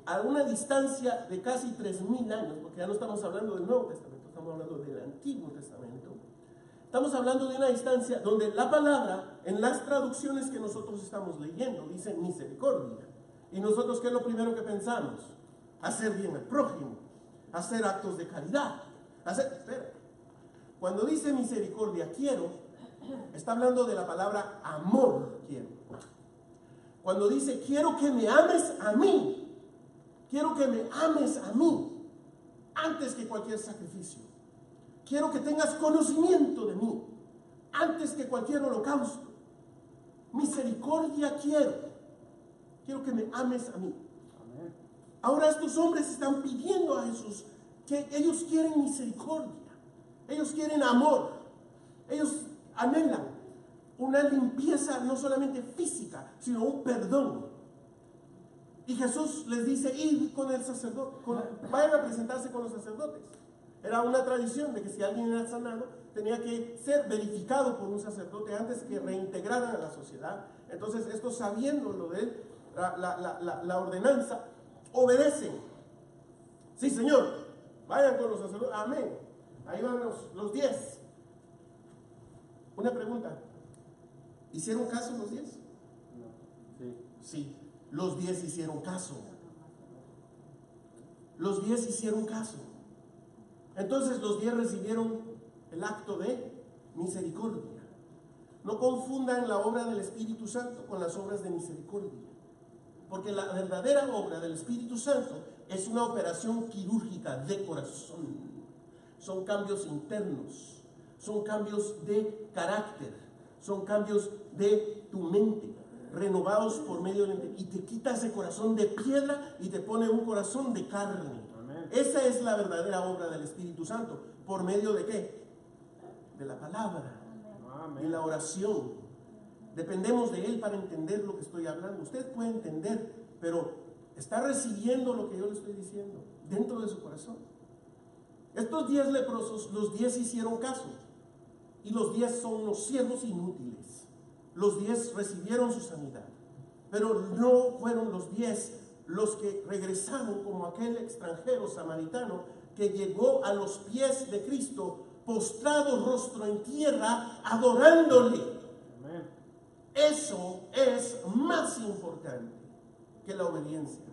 a una distancia de casi 3,000 años, porque ya no estamos hablando del Nuevo Testamento, estamos hablando del Antiguo Testamento. Estamos hablando de una distancia donde la palabra, en las traducciones que nosotros estamos leyendo, dice misericordia. Y nosotros, ¿qué es lo primero que pensamos? Hacer bien al prójimo, hacer actos de caridad. Cuando dice misericordia quiero, está hablando de la palabra amor quiero. Cuando dice quiero que me ames a mí, quiero que me ames a mí antes que cualquier sacrificio. Quiero que tengas conocimiento de mí antes que cualquier holocausto. Misericordia quiero. Quiero que me ames a mí. Amén. Ahora estos hombres están pidiendo a Jesús que ellos quieren misericordia. Ellos quieren amor. Ellos anhelan una limpieza no solamente física, sino un perdón. Y Jesús les dice: id con el sacerdote, vayan a presentarse con los sacerdotes. Era una tradición de que si alguien era sanado, tenía que ser verificado por un sacerdote antes que reintegraran a la sociedad. Entonces estos, sabiendo lo de la ordenanza, obedecen. Sí, Señor, vayan con los sacerdotes. Amén. Ahí van los 10. Una pregunta: ¿hicieron caso los 10? No. Sí. Sí, los 10 hicieron caso. Los 10 hicieron caso. Entonces los 10 recibieron el acto de misericordia. No confundan la obra del Espíritu Santo con las obras de misericordia. Porque la verdadera obra del Espíritu Santo es una operación quirúrgica de corazón. Son cambios internos, son cambios de carácter, son cambios de tu mente, renovados por medio de la mente. Y te quita ese corazón de piedra y te pone un corazón de carne. Amén. Esa es la verdadera obra del Espíritu Santo. ¿Por medio de qué? De la palabra, Amén. de la oración. Dependemos de Él para entender lo que estoy hablando. Usted puede entender, pero está recibiendo lo que yo le estoy diciendo dentro de su corazón. Estos 10 leprosos, los 10 hicieron caso. Y los 10 son los siervos inútiles. Los 10 recibieron su sanidad. Pero no fueron los 10 los que regresaron como aquel extranjero samaritano que llegó a los pies de Cristo, postrado rostro en tierra, adorándole. Amén. Eso es más importante que la obediencia.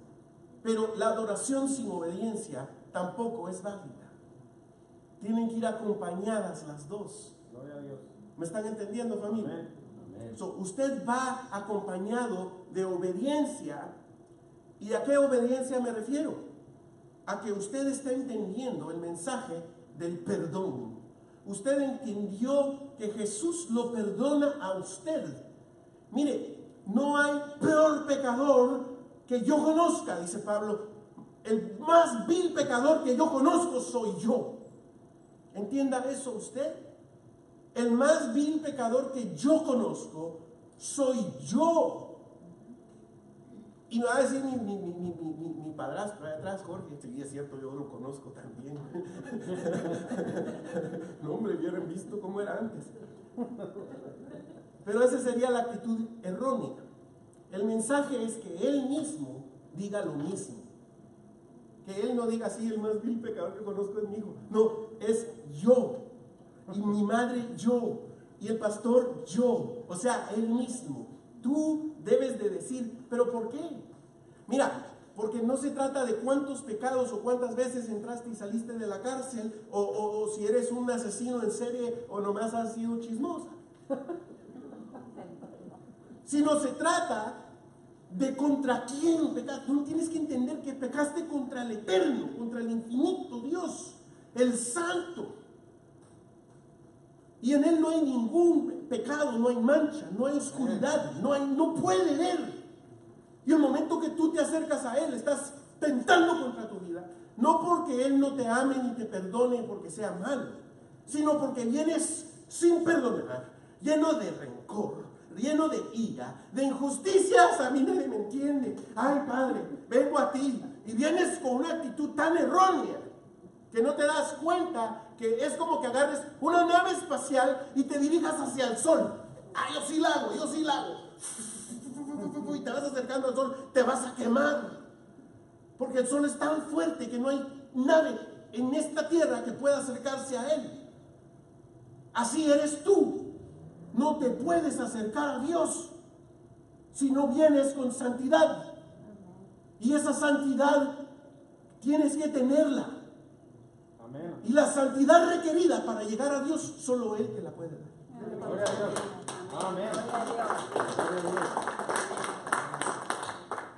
Pero la adoración sin obediencia tampoco es válida. Tienen que ir acompañadas las dos. Gloria a Dios. ¿Me están entendiendo, familia? Amén. So, usted va acompañado de obediencia. ¿Y a qué obediencia me refiero? A que usted está entendiendo el mensaje del perdón. Usted entendió que Jesús lo perdona a usted. Mire, no hay peor pecador que yo conozca, dice Pablo. El más vil pecador que yo conozco soy yo. ¿Entienda eso usted? El más vil pecador que yo conozco soy yo. Y me va a decir mi padrastro allá atrás, Jorge, sí, es cierto, yo lo conozco también. No, hombre, hubieran visto cómo era antes. Pero esa sería la actitud errónea. El mensaje es que él mismo diga lo mismo. Que él no diga así, el más vil pecador que conozco es mi hijo. No, es yo. Y mi madre, yo. Y el pastor, yo. O sea, él mismo. Tú debes de decir, ¿pero por qué? Mira, porque no se trata de cuántos pecados o cuántas veces entraste y saliste de la cárcel, o si eres un asesino en serie o nomás has sido chismosa. Sino se trata de contra quién pecaste. Tú tienes que entender que pecaste contra el eterno, contra el infinito Dios, el santo. Y en él no hay ningún pecado, no hay mancha, no hay oscuridad, no puede ver. Y el momento que tú te acercas a él, estás tentando contra tu vida. No porque él no te ame ni te perdone porque sea malo, sino porque vienes sin perdonar, lleno de rencor, lleno de ira, de injusticias. A mí nadie me entiende. Ay, Padre, vengo a ti. Y vienes con una actitud tan errónea que no te das cuenta que es como que agarres una nave espacial y te dirijas hacia el sol. Ah, yo sí la hago, yo sí la hago. Y te vas acercando al sol, te vas a quemar. Porque el sol es tan fuerte que no hay nave en esta tierra que pueda acercarse a él. Así eres tú. No te puedes acercar a Dios si no vienes con santidad. Y esa santidad tienes que tenerla. Amén. Y la santidad requerida para llegar a Dios, solo Él te la puede dar. Gloria a Dios. Amén. Gloria a Dios.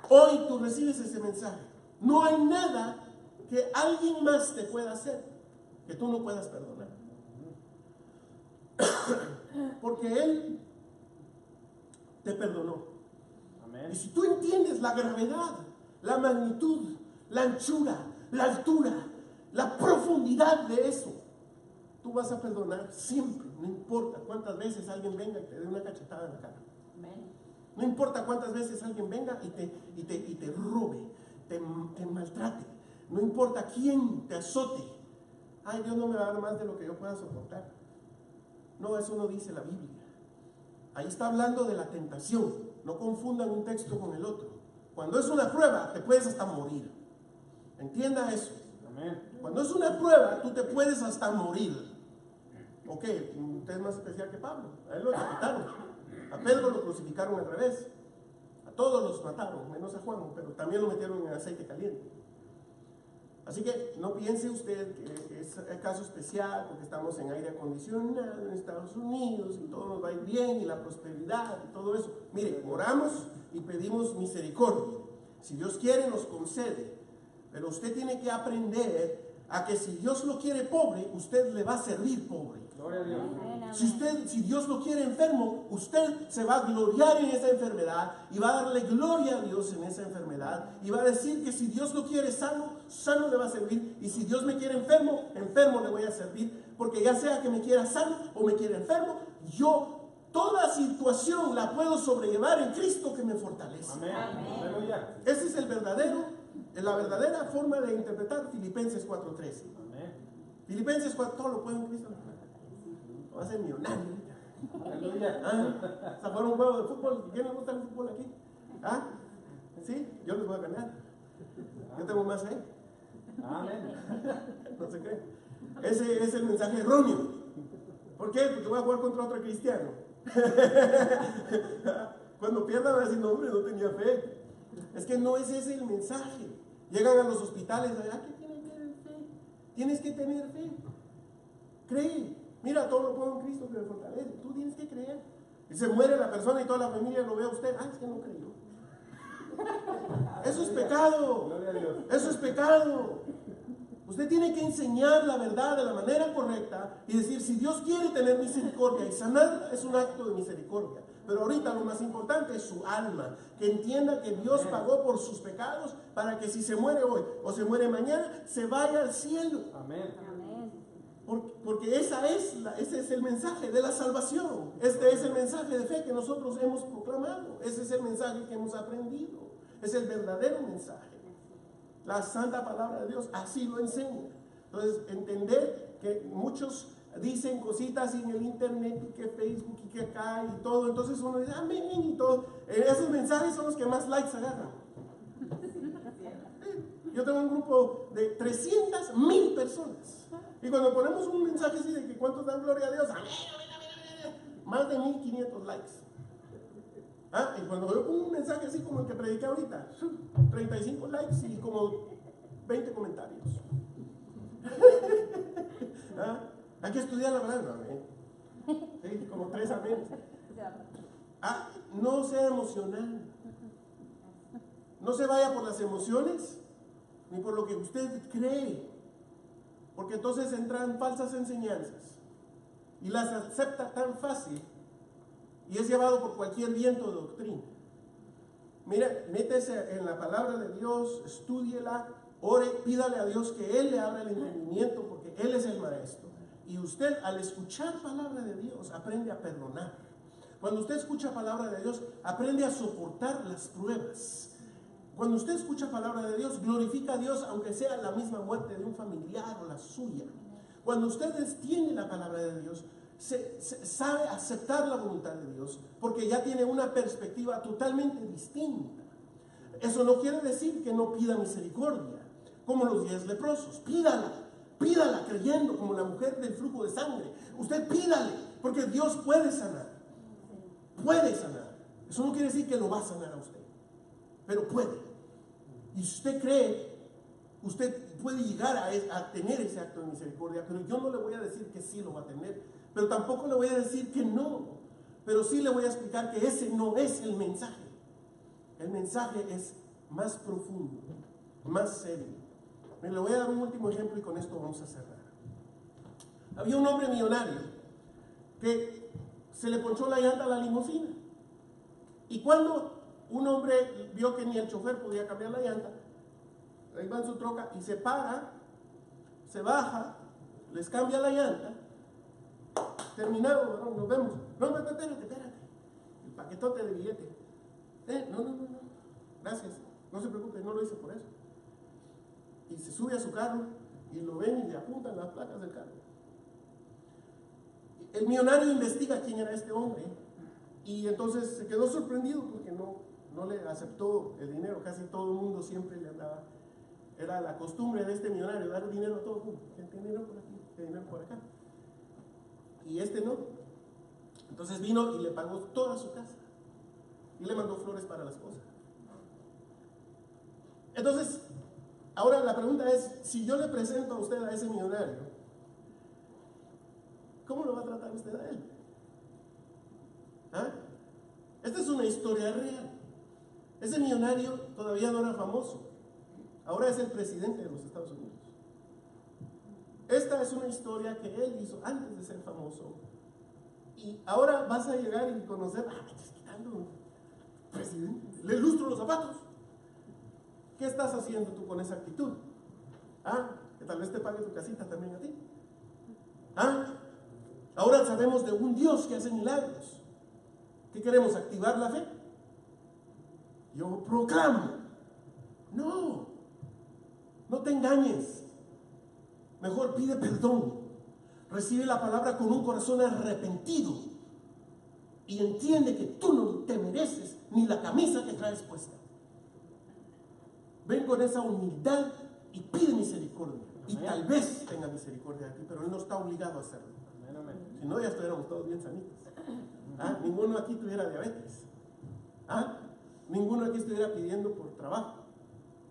Hoy tú recibes ese mensaje. No hay nada que alguien más te pueda hacer que tú no puedas perdonar. Porque Él te perdonó. Amén. Y si tú entiendes la gravedad, la magnitud, la anchura, la altura, la profundidad de eso, tú vas a perdonar siempre. No importa cuántas veces alguien venga y te dé una cachetada en la cara. No importa cuántas veces alguien venga y te robe, te maltrate. No importa quién te azote. Ay, Dios no me va a dar más de lo que yo pueda soportar. No, eso no dice la Biblia. Ahí está hablando de la tentación. No confundan un texto con el otro. Cuando es una prueba, te puedes hasta morir. Entienda eso. Amén. Cuando es una prueba, tú te puedes hasta morir. Ok, usted es más especial que Pablo. A él lo ejecutaron. A Pedro lo crucificaron al revés. A todos los mataron, menos a Juan, pero también lo metieron en aceite caliente. Así que no piense usted que es el caso especial porque estamos en aire acondicionado en Estados Unidos y todo nos va a ir bien y la prosperidad y todo eso. Mire, oramos y pedimos misericordia. Si Dios quiere, nos concede. Pero usted tiene que aprender a que si Dios lo quiere pobre, usted le va a servir pobre. Gloria a Dios. Si Dios lo quiere enfermo, usted se va a gloriar en esa enfermedad y va a darle gloria a Dios en esa enfermedad y va a decir que si Dios lo quiere sano, sano le va a servir, y si Dios me quiere enfermo, enfermo le voy a servir, porque ya sea que me quiera sano o me quiera enfermo, yo toda situación la puedo sobrellevar en Cristo que me fortalece. Amén. Aleluya. Ese es la verdadera forma de interpretar Filipenses 4:13. Amén. Filipenses 4, todo lo puedo en Cristo. Va a ser millonario. Aleluya. ¿Ah? ¿Se fueron un juego de fútbol? ¿Quién le gusta el fútbol aquí? ¿Ah? ¿Sí? Yo les voy a ganar. Yo tengo más fe. Amén. No se cree. Ese es el mensaje erróneo. ¿Por qué? Porque voy a jugar contra otro cristiano. Cuando pierdan, van a decir, no, hombre, no tenía fe. Es que no es ese el mensaje. Llegan a los hospitales, ¿qué tienen que tener fe? Tienes que tener fe. Cree. Mira, todo lo puedo en Cristo que me fortalece. Tú tienes que creer. Y se muere la persona y toda la familia lo ve a usted. Es que no creyó. Eso es pecado. Gloria a Dios. Eso es pecado. Usted tiene que enseñar la verdad de la manera correcta y decir, si Dios quiere tener misericordia y sanar, es un acto de misericordia. Pero ahorita lo más importante es su alma, que entienda que Dios pagó por sus pecados para que si se muere hoy o se muere mañana, se vaya al cielo. Amén. Porque ese es el mensaje de la salvación. Este es el mensaje de fe que nosotros hemos proclamado. Ese es el mensaje que hemos aprendido. Es el verdadero mensaje. La santa palabra de Dios así lo enseña. Entonces, entender que muchos dicen cositas en el internet y que Facebook y que acá y todo. Entonces uno dice, amén y todo. Esos mensajes son los que más likes agarran. Yo tengo un grupo de 300,000 personas. Y cuando ponemos un mensaje así de que cuántos dan gloria a Dios, amén, más de 1,500 likes. Y cuando yo pongo un mensaje así como el que prediqué ahorita, 35 likes y como 20 comentarios. Hay que estudiar la verdad, amén. Sí, como 3 amén. No sea emocional. No se vaya por las emociones ni por lo que usted cree, porque entonces entran falsas enseñanzas y las acepta tan fácil y es llevado por cualquier viento de doctrina. Mira, métese en la palabra de Dios, estúdiela, ore, pídale a Dios que Él le abra el entendimiento porque Él es el maestro. Y usted, al escuchar palabra de Dios, aprende a perdonar. Cuando usted escucha palabra de Dios, aprende a soportar las pruebas. Cuando usted escucha palabra de Dios, glorifica a Dios aunque sea la misma muerte de un familiar o la suya. Cuando usted entiende la palabra de Dios, sabe aceptar la voluntad de Dios porque ya tiene una perspectiva totalmente distinta. Eso no quiere decir que no pida misericordia, como los 10 leprosos. Pídala creyendo como la mujer del flujo de sangre. Usted pídale, porque Dios puede sanar. Puede sanar. Eso no quiere decir que lo va a sanar a usted, pero puede. Y si usted cree, usted puede llegar a tener ese acto de misericordia, pero yo no le voy a decir que sí lo va a tener, pero tampoco le voy a decir que no, pero sí le voy a explicar que ese no es el mensaje. El mensaje es más profundo, más serio. Le voy a dar un último ejemplo y con esto vamos a cerrar. Había un hombre millonario que se le ponchó la llanta a la limusina. Y cuando un hombre vio que ni el chofer podía cambiar la llanta, ahí va en su troca y se para, se baja, les cambia la llanta. Terminado, nos vemos. No, espérate. El paquetote de billete. No. Gracias. No se preocupe, no lo hice por eso. Y se sube a su carro y lo ven y le apuntan las placas del carro. El millonario investiga quién era este hombre y entonces se quedó sorprendido porque no le aceptó el dinero. Casi todo el mundo siempre le andaba. Era la costumbre de este millonario dar dinero a todo el mundo. Dinero por aquí, dinero por acá. Y este no. Entonces vino y le pagó toda su casa y le mandó flores para la esposa. Entonces, ahora la pregunta es, si yo le presento a usted a ese millonario, ¿cómo lo va a tratar usted a él? Esta es una historia real. Ese millonario todavía no era famoso. Ahora es el presidente de los Estados Unidos. Esta es una historia que él hizo antes de ser famoso. Y ahora vas a llegar y conocer, me estás quitando, presidente, le lustro los zapatos. ¿Qué estás haciendo tú con esa actitud? Que tal vez te pague tu casita también a ti. Ahora sabemos de un Dios que hace milagros. ¿Qué queremos? ¿Activar la fe? Yo proclamo. No te engañes. Mejor pide perdón. Recibe la palabra con un corazón arrepentido. Y entiende que tú no te mereces ni la camisa que traes puesta. Ven con esa humildad y pide misericordia. Y Amén. tal vez tenga misericordia de ti, pero Él no está obligado a hacerlo. Amén, amén. Si no, ya estuviéramos todos bien sanitos. ¿Ah? Ninguno aquí tuviera diabetes. ¿Ah? Ninguno aquí estuviera pidiendo por trabajo.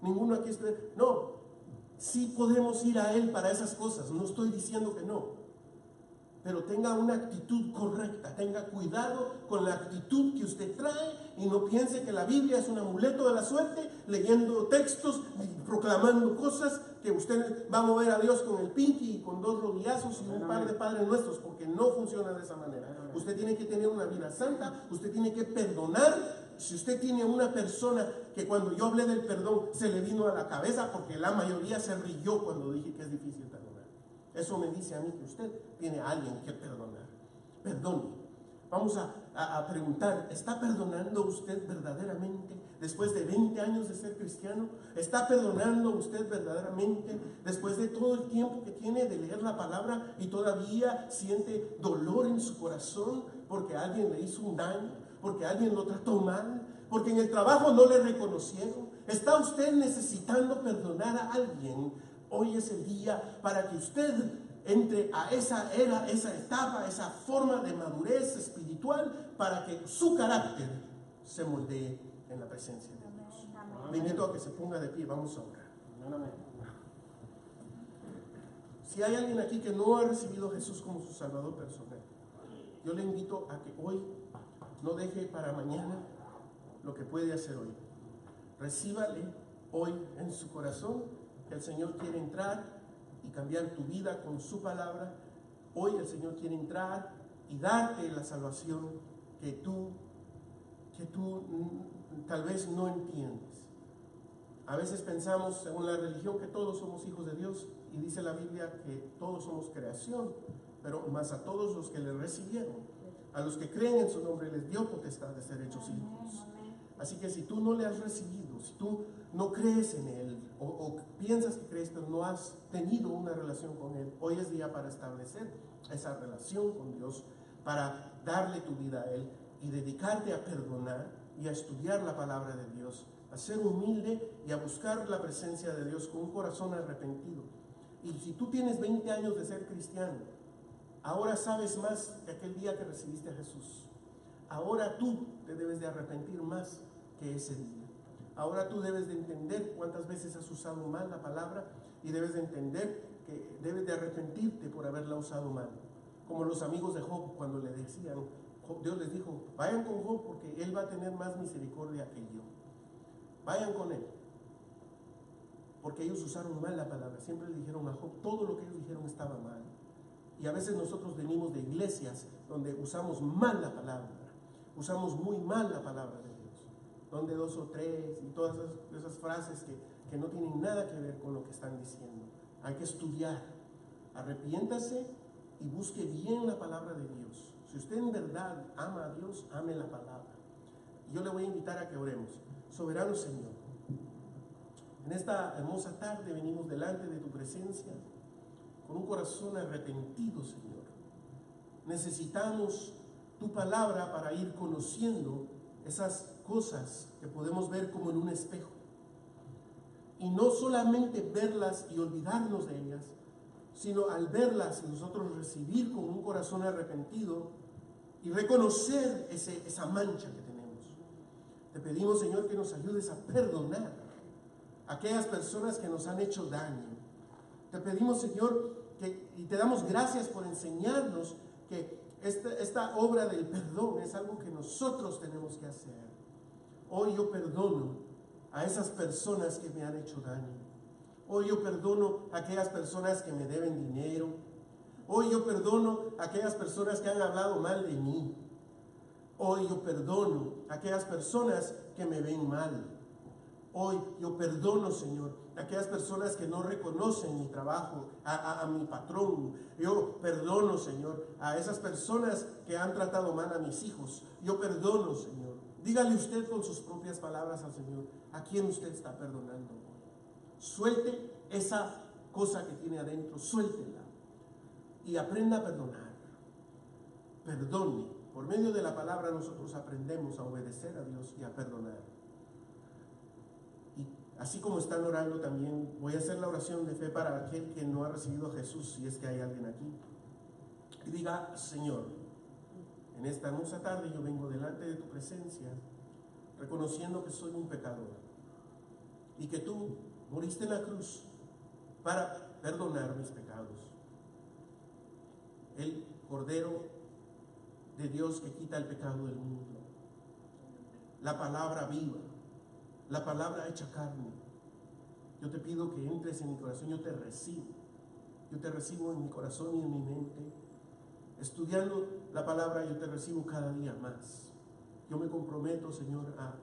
Ninguno aquí estuviera... No, sí podemos ir a Él para esas cosas. No estoy diciendo que no. Pero tenga una actitud correcta. Tenga cuidado con la actitud que usted trae y no piense que la Biblia es un amuleto de la suerte, leyendo textos y proclamando cosas que usted va a mover a Dios con el pinky y con 2 rodillazos y un par de Padres Nuestros, porque no funciona de esa manera. Usted tiene que tener una vida santa, usted tiene que perdonar. Si usted tiene una persona que cuando yo hablé del perdón se le vino a la cabeza, porque la mayoría se rió cuando dije que es difícil perdonar. Eso me dice a mí que usted tiene a alguien que perdonar. Perdone. Vamos a preguntar, ¿está perdonando usted verdaderamente después de 20 años de ser cristiano? ¿Está perdonando usted verdaderamente después de todo el tiempo que tiene de leer la palabra y todavía siente dolor en su corazón porque alguien le hizo un daño, porque alguien lo trató mal, porque en el trabajo no le reconocieron? ¿Está usted necesitando perdonar a alguien? Hoy es el día para que usted entre a esa era, esa etapa, esa forma de madurez espiritual, para que su carácter se moldee en la presencia de Dios. Le invito a que se ponga de pie, vamos a orar. Amén, amén. Si hay alguien aquí que no ha recibido a Jesús como su Salvador personal, yo le invito a que hoy no deje para mañana lo que puede hacer hoy. Recíbale hoy en su corazón que el Señor quiere entrar y cambiar tu vida con su palabra. Hoy el Señor quiere entrar y darte la salvación que tú tal vez no entiendes. A veces pensamos, según la religión, que todos somos hijos de Dios, y dice la Biblia que todos somos creación, pero más a todos los que le recibieron, a los que creen en su nombre, les dio potestad de ser hechos hijos. Así que si tú no le has recibido, si tú no crees en Él, o piensas que crees, pero no has tenido una relación con Él, hoy es día para establecer esa relación con Dios, para darle tu vida a Él y dedicarte a perdonar y a estudiar la palabra de Dios, a ser humilde y a buscar la presencia de Dios con un corazón arrepentido. Y si tú tienes 20 años de ser cristiano, ahora sabes más que aquel día que recibiste a Jesús. Ahora tú te debes de arrepentir más que ese día. Ahora tú debes de entender cuántas veces has usado mal la palabra y debes de entender que debes de arrepentirte por haberla usado mal. Como los amigos de Job, cuando le decían, Dios les dijo, vayan con Job porque él va a tener más misericordia que yo. Vayan con él. Porque ellos usaron mal la palabra. Siempre le dijeron a Job, todo lo que ellos dijeron estaba mal. Y a veces nosotros venimos de iglesias donde usamos mal la palabra. Usamos muy mal la palabra de Dios. Donde 2 o 3 y todas esas frases que no tienen nada que ver con lo que están diciendo. Hay que estudiar. Arrepiéntase y busque bien la palabra de Dios. Si usted en verdad ama a Dios, ame la palabra. Y yo le voy a invitar a que oremos. Soberano Señor, en esta hermosa tarde venimos delante de tu presencia con un corazón arrepentido, Señor. Necesitamos tu palabra para ir conociendo esas cosas que podemos ver como en un espejo. Y no solamente verlas y olvidarnos de ellas, sino al verlas nosotros recibir con un corazón arrepentido y reconocer esa mancha que tenemos. Te pedimos, Señor, que nos ayudes a perdonar a aquellas personas que nos han hecho daño. Te pedimos, Señor, y te damos gracias por enseñarnos que esta obra del perdón es algo que nosotros tenemos que hacer. Hoy yo perdono a esas personas que me han hecho daño. Hoy yo perdono a aquellas personas que me deben dinero. Hoy yo perdono a aquellas personas que han hablado mal de mí. Hoy yo perdono a aquellas personas que me ven mal. Hoy yo perdono, Señor, a aquellas personas que no reconocen mi trabajo, a mi patrón. Yo perdono, Señor, a esas personas que han tratado mal a mis hijos. Yo perdono, Señor. Dígale usted con sus propias palabras al Señor, ¿a quién usted está perdonando hoy? Suelte esa cosa que tiene adentro, suéltela y aprenda a perdonar. Perdone. Por medio de la palabra nosotros aprendemos a obedecer a Dios y a perdonar. Y Así como están orando también, voy a hacer la oración de fe para aquel que no ha recibido a Jesús, si es que hay alguien aquí. Y diga: Señor, en esta hermosa tarde yo vengo delante de tu presencia, reconociendo que soy un pecador y que tú moriste en la cruz para perdonar mis pecados. El Cordero de Dios que quita el pecado del mundo. La palabra viva, la palabra hecha carne. Yo te pido que entres en mi corazón, yo te recibo en mi corazón y en mi mente. Estudiando la palabra, yo te recibo cada día más. Yo me comprometo, Señor, a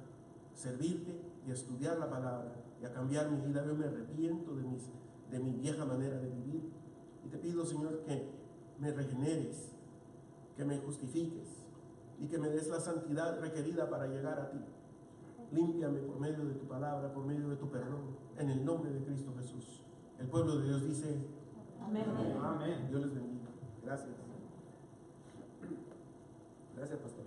servirte y a estudiar la palabra y a cambiar mi vida. Yo me arrepiento de mi vieja manera de vivir. Y te pido, Señor, que me regeneres, que me justifiques y que me des la santidad requerida para llegar a ti. Límpiame por medio de tu palabra, por medio de tu perdón, en el nombre de Cristo Jesús. El pueblo de Dios dice: Amén. Amén. Dios les bendiga. Gracias. Gracias, pastor.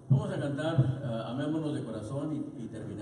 Vamos a cantar Amémonos de corazón y terminar.